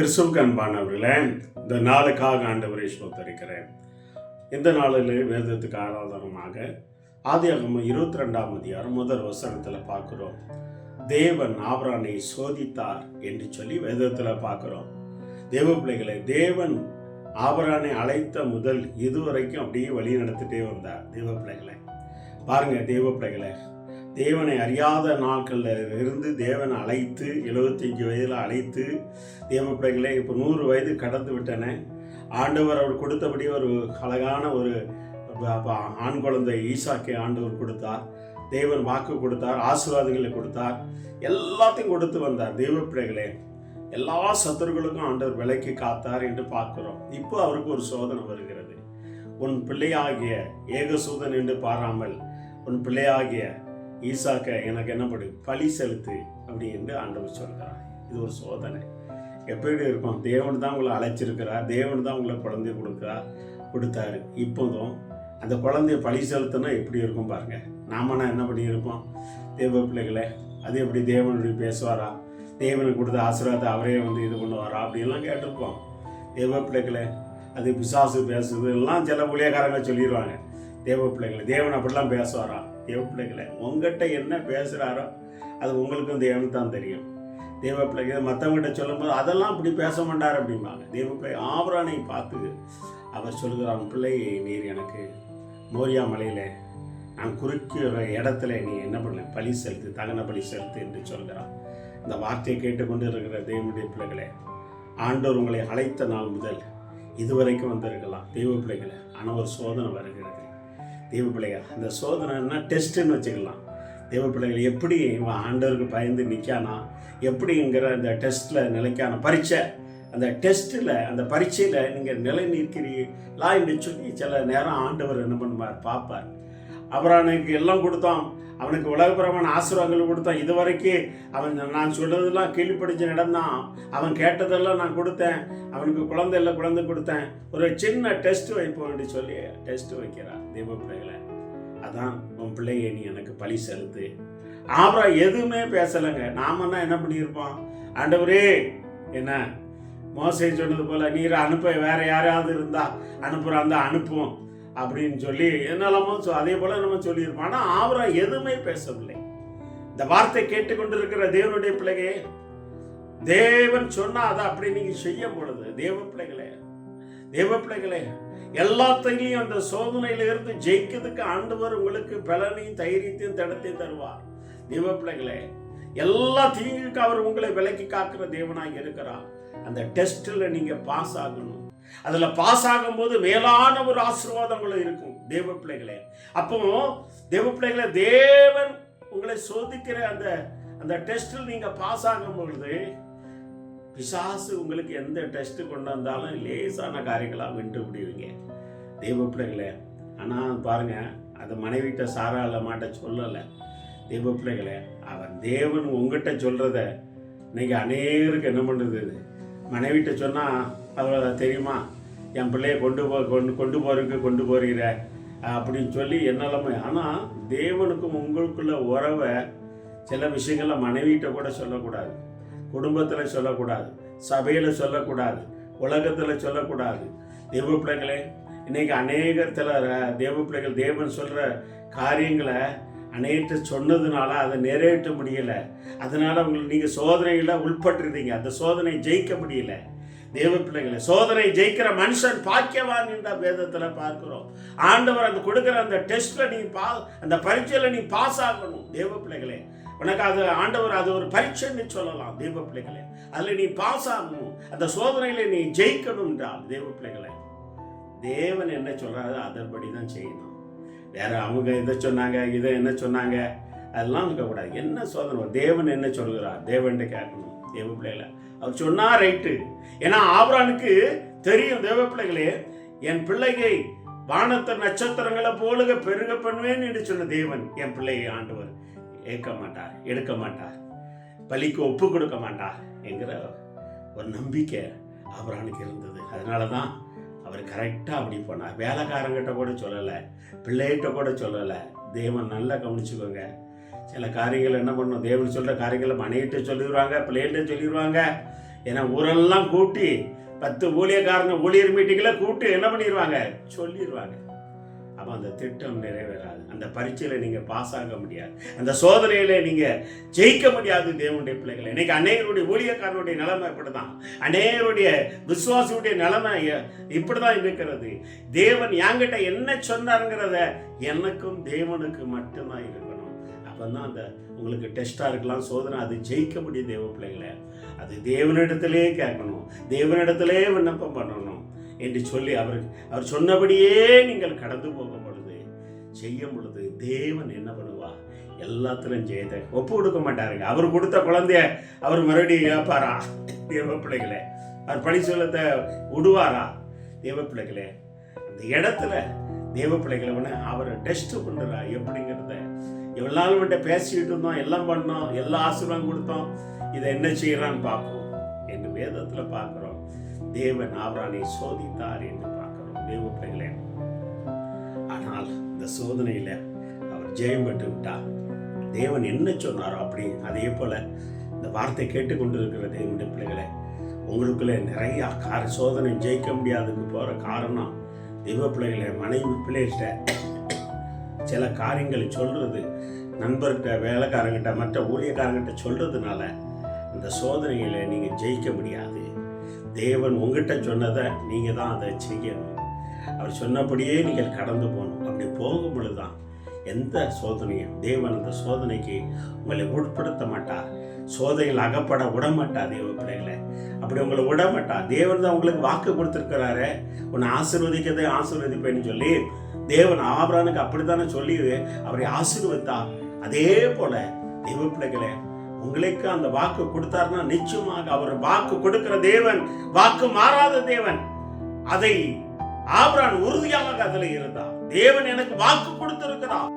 கிறிஸ்துவுக்கு அன்பானவர்களே, இந்த நாளுக்காக ஆண்டவரை ஸ்தோத்திரிக்கிறேன். இந்த நாளில் வேதத்துக்கு ஆராதனமாக ஆதியாகமம் 22ஆம் அதிகாரம் முதல் வசனத்தில் பார்க்குறோம். தேவன் ஆபிரகாமை சோதித்தார் என்று சொல்லி வேதத்தில் பார்க்குறோம். தேவ பிள்ளைகளை, தேவன் ஆபிரகாமை அழைத்த முதல் இதுவரைக்கும் அப்படியே வழி நடத்திட்டே வந்தார். தேவ பிள்ளைகளை பாருங்க, தேவ பிள்ளைகளை, தேவனை அறியாத நாட்களில் இருந்து தேவனை அழைத்து 75 வயதில் அழைத்து, தேவ பிள்ளைகளை இப்போ 100 வயது கடந்து விட்டன. ஆண்டவர் அவர் கொடுத்தபடி ஒரு அழகான ஒரு ஆண் குழந்தை ஈசாக்கை ஆண்டவர் கொடுத்தார். தேவன் வாக்கு கொடுத்தார், ஆசீர்வாதங்களை கொடுத்தார், எல்லாத்தையும் கொடுத்து வந்தார். தேவ பிள்ளைகளே, எல்லா சத்துருக்களுக்கும் ஆண்டவர் விலைக்கு காத்தார் என்று பார்க்கிறோம். இப்போ அவருக்கு ஒரு சோதனை வருகிறது. உன் பிள்ளையாகிய ஏகசூதன் என்று பாராமல் உன் பிள்ளையாகிய ஈசாக்க எனக்கு என்னப்படு பழி செலுத்து அப்படி என்று ஆண்டவர் சொல்கிறார். இது ஒரு சோதனை. எப்படி இருக்கும்? தேவன் தான் உங்களை அழைச்சிருக்கிறார், தேவன் தான் உங்களை குழந்தைய கொடுத்தாரு. இப்போதும் அந்த குழந்தைய பழி செலுத்தினா எப்படி இருக்கும் பாருங்க. நாமனா என்ன பண்ணியிருப்போம்? தேவ பிள்ளைகளை, அது எப்படி தேவனுடைய பேசுவாரா? தேவனுக்கு கொடுத்த ஆசீர்வாதத்தை அவரே இது பண்ணுவாரா அப்படின்லாம் கேட்டிருப்போம். தேவ பிள்ளைகளை, அது பிசாசு பேசுது எல்லாம் சில ஊழியக்காரங்க சொல்லிடுவாங்க. தேவ பிள்ளைகளை, தேவன் அப்படிலாம் பேசுவாரா? தேவ பிள்ளைகளை, உங்கள்கிட்ட என்ன பேசுகிறாரோ அது உங்களுக்கும் தேவனுக்கு தான் தெரியும். தேவ பிள்ளைகளை மற்றவங்ககிட்ட சொல்லும்போது அதெல்லாம் அப்படி பேச மாட்டார் அப்படிம்பாங்க. தேவ பிள்ளை ஆபிரகாமை பார்த்து அவர் சொல்கிறார், அவன் பிள்ளையை நீர் எனக்கு மோரியா மலையில் நான் குறுக்கிற இடத்துல நீ என்ன பண்ணல பழி செலுத்து, தகன பழி செலுத்து என்று சொல்கிறார். இந்த வார்த்தையை கேட்டுக்கொண்டு இருக்கிற தேவனுடைய பிள்ளைகளை, ஆண்டவர் உங்களை அழைத்த நாள் முதல் இதுவரைக்கும் வந்திருக்கலாம். தெய்வ பிள்ளைகளை, ஆனால் ஒரு சோதனை வருகிறது. தெய்வ பிள்ளைகள், அந்த சோதனைன்னா டெஸ்ட்டுன்னு வச்சுக்கலாம். தெய்வ பிள்ளைகள், எப்படி ஆண்டவருக்கு பயந்து நிற்கானா, எப்படிங்கிற அந்த டெஸ்ட்டில் நிலைக்கான பரீட்சை, அந்த டெஸ்ட்டில் அந்த பரீட்சையில் நீங்கள் நிலை நிற்கிறீங்களா என்று சொல்லி சில நேரம் ஆண்டவர் என்ன பண்ணுவார், பார்ப்பார். அப்புறம் அவனுக்கு எல்லாம் கொடுத்தான், அவனுக்கு உலகப்புறமான ஆசீர்வாதங்கள் கொடுத்தான். இதுவரைக்கும் அவன் நான் சொல்றதெல்லாம் கீழ்ப்படிச்சு நடந்தான், அவன் கேட்டதெல்லாம் நான் கொடுத்தேன், அவனுக்கு குழந்தை இல்லை குழந்தை கொடுத்தேன், ஒரு சின்ன டெஸ்ட் வைப்போம் சொல்லி டெஸ்ட் வைக்கிறான். தெய்வ பிள்ளைகளை, அதான் உன் பிள்ளையை நீ எனக்கு பழி செலுத்து. ஆபிரகாம் எதுவுமே பேசலைங்க. நாமன்னா என்ன பண்ணியிருப்போம்? ஆண்டவரே, என்ன மோசே சொன்னது போல நீர் அனுப்ப, வேற யாராவது இருந்தா அனுப்புறாந்தா அனுப்புவோம் அப்படின்னு சொல்லி என்னெல்லாமோ அதே போல நம்ம சொல்லியிருப்போம். ஆனால் ஆபிரகாம் எதுவுமே பேசவில்லை. இந்த வார்த்தை கேட்டுக்கொண்டிருக்கிற தேவனுடைய பிள்ளைகளே, தேவன் சொன்னா அதை அப்படி நீங்க செய்யும் பொழுது தேவ பிள்ளைகளே, எல்லாத்தையும் அந்த சோதனையில இருந்து ஜெயிக்கிறதுக்கு ஆண்டவர் உங்களுக்கு பலனையும் தைரியத்தையும் தடத்தையும் தருவார். தேவ பிள்ளைகளே, எல்லா தீங்குக்கு அவர் உங்களை விலக்கி காக்கிற தேவனாக இருக்கிறார். அந்த டெஸ்ட்ல நீங்க பாஸ் ஆகணும். அதுல பாஸ் ஆகும் போது மேலான ஒரு ஆசீர்வாதங்களும் இருக்கும். தேவ பிள்ளைகளே, அப்போ தேவ பிள்ளைகளே, தேவன் உங்களை சோதிக்கிற அந்த டெஸ்டில் நீங்க பாஸ் ஆகும் பொழுது பிசாசு உங்களுக்கு எந்த டெஸ்ட் கொண்டு வந்தாலும் லேசான காரியங்களாக வென்று விடுவீங்க. தேவ பிள்ளைகளே, ஆனால் பாருங்க, அது மனைவிட்ட சாராள மாட்ட சொல்லலை. தேவ பிள்ளைகளே, அவன் தேவன் உங்ககிட்ட சொல்றத இன்னைக்கு அநேகருக்கு என்ன பண்றது, மனைவிட்ட சொன்னா அவளை தெரியுமா, என் பிள்ளைய கொண்டு போறீங்க அப்படின்னு சொல்லி என்னெல்லாமே. ஆனால் தேவனுக்கும் உங்களுக்குள்ள உறவை சில விஷயங்கள மனைவிட்ட கூட சொல்லக்கூடாது, குடும்பத்தில் சொல்லக்கூடாது, சபையில் சொல்லக்கூடாது, உலகத்தில் சொல்லக்கூடாது. தேவ பிள்ளைகளே, இன்னைக்கு அநேகத்தில் தேவ பிள்ளைகள் தேவன் சொல்கிற காரியங்களை அநேகத்தை சொன்னதுனால அதை நிறைவேற்ற முடியலை. அதனால உங்களுக்கு நீங்கள் சோதனையில் உள்பட்டுருந்தீங்க, அந்த சோதனை ஜெயிக்க முடியல. தேவ பிள்ளைகளை, சோதனை ஜெயிக்கிற மனுஷன் பாக்கியவான் என்ற வேதத்தில் பார்க்கிறோம். ஆண்டவர் அந்த கொடுக்குற அந்த டெஸ்ட்ல நீ அந்த பரீட்சையில் நீ பாஸ் ஆகணும். தேவ பிள்ளைகளே, உனக்கு அது ஆண்டவர் அது ஒரு பரீட்சைன்னு சொல்லலாம். தேவ பிள்ளைகளே, அதில் நீ பாஸ் ஆகணும், அந்த சோதனையில நீ ஜெயிக்கணும் என்றால் தேவ பிள்ளைகளே, தேவன் என்ன சொல்றாரு அதன்படி தான் செய்யணும். வேற அவங்க இதை சொன்னாங்க, இதை என்ன சொன்னாங்க அதெல்லாம் இருக்கக்கூடாது. என்ன சோதனை, தேவன் என்ன சொல்கிறார் தேவன்கிட்ட கேட்கணும். தேவ பிள்ளைகளை, அவர் சொன்னா ரைட்டு. ஏன்னா ஆபிரகாமுக்கு தெரியும், தேவ பிள்ளைகளே, என் பிள்ளையை வானத்த நட்சத்திரங்களை போல பெருக பண்ணுவேன் என்று சொன்ன தேவன் என் பிள்ளையை ஆண்டவர் ஏற்க மாட்டார், எடுக்க மாட்டார், பலிக்கு ஒப்பு கொடுக்க மாட்டார் என்கிற ஒரு நம்பிக்கை ஆபிரகாமுக்கு இருந்தது. அதனால தான் அவர் கரெக்டாக அப்படி போனார். வேலைக்காரங்கிட்ட கூட சொல்லலை, பிள்ளைகிட்ட கூட சொல்லலை. தேவன் நல்லா கவனிச்சுக்கோங்க. சில காரியங்கள் என்ன பண்ணும், தேவன் சொல்கிற காரியங்களை மனைவிட்ட சொல்லிடுவாங்க, பிள்ளைகிட்ட சொல்லிடுவாங்க, ஏன்னா ஊரெல்லாம் கூட்டி 10 ஊழியர் மீட்டிங்கில் கூட்டி என்ன பண்ணிடுவாங்க, சொல்லிடுவாங்க. அப்போ அந்த திட்டம் நிறைவேறாது. அந்த பரீட்சையில் நீங்கள் பாஸ் ஆக முடியாது, அந்த சோதனையில நீங்கள் ஜெயிக்க முடியாது. தேவனுடைய பிள்ளைகளை இன்னைக்கு அநேகருடைய ஊழியக்காரனுடைய நிலைமை இப்படிதான், அநேகருடைய விசுவாசியுடைய நிலைமை இப்படிதான் இருக்கிறது. தேவன் என்கிட்ட என்ன சொன்னாருங்கிறத எனக்கும் தேவனுக்கு மட்டும்தான் இருக்கணும். அப்போதான் அந்த உங்களுக்கு டெஸ்டாக இருக்கலாம், சோதனை, அது ஜெயிக்க முடியும். தேவ பிள்ளைகளை அது தேவனிடத்திலே கேட்கணும், தேவனிடத்திலே விண்ணப்பம் பண்ணணும் என்று சொல்லி அவர் சொன்னபடியே நீங்கள் கடந்து போகும் பொழுது, செய்யும் பொழுது தேவன் என்ன பண்ணுவா, எல்லாத்திலும் ஜெயத்தை ஒப்பு கொடுக்க மாட்டாருங்க. அவர் கொடுத்த குழந்தைய அவர் மறுபடியும் இழப்பாரா? தேவ பிள்ளைகளே, அவர் பழி சொல்லத்தை விடுவாரா? தேவ பிள்ளைகளே, அந்த இடத்துல தேவ பிள்ளைகளை அவர் டெஸ்ட் பண்ணுறா எப்படிங்கிறத. எவ்வளோ நாள் மட்டும் பேசிக்கிட்டு இருந்தோம், எல்லாம் பண்ணோம், எல்லா ஆசீர்வாதம் கொடுத்தோம், இதை என்ன செய்யறான்னு பார்ப்போம் என்று வேதத்தில் பார்க்குறோம். தேவன் ஆபிரகாமை சோதித்தார் என்று பார்க்கிறோம் தேவ பிள்ளைகளே. ஆனால் இந்த சோதனையில அவர் ஜெயம் பெற்று விட்டார். தேவன் என்ன சொன்னாரோ அப்படி அதே போல இந்த வார்த்தை கேட்டுக்கொண்டு இருக்கிற தேவனுடைய பிள்ளைகளை, உங்களுக்குள்ள நிறைய சோதனை ஜெயிக்க முடியாதுக்கு போற காரணம் தேவ பிள்ளைகளை, மனைவி பிள்ளைகிட்ட சில காரியங்களை சொல்றது, நண்பர்கிட்ட, வேலைக்காரங்கிட்ட, மற்ற ஊழியக்காரங்கிட்ட சொல்றதுனால இந்த சோதனைகளை நீங்க ஜெயிக்க முடியாது. தேவன் உங்ககிட்ட சொன்னதை நீங்கள் தான் அதை செய்யணும். அவர் சொன்னபடியே நீங்கள் கடந்து போகணும். அப்படி போகும் பொழுதுதான் எந்த சோதனையும் தேவன் அந்த சோதனைக்கு உங்களை உட்படுத்த மாட்டார். சோதனையில் அகப்பட விடமாட்டார் தேவ பிள்ளைகளை. அப்படி உங்களை விடமாட்டார். தேவன் தான் உங்களுக்கு வாக்கு கொடுத்துருக்கிறாரு, உன்னை ஆசீர்வதிப்பேன்னு சொல்லி. தேவன் ஆபிரகாமுக்கு அப்படித்தானே சொல்லி அவரை ஆசீர்வதித்தார். அதே போல தேவ பிள்ளைகளை உங்களுக்கு அந்த வாக்கு கொடுத்தாருன்னா நிச்சயமாக அவர் வாக்கு கொடுக்கிற தேவன், வாக்கு மாறாத தேவன். அதை ஆபிரகாம் உறுதியாக அதில் இருந்தார். தேவன் எனக்கு வாக்கு கொடுத்திருக்கிறார்.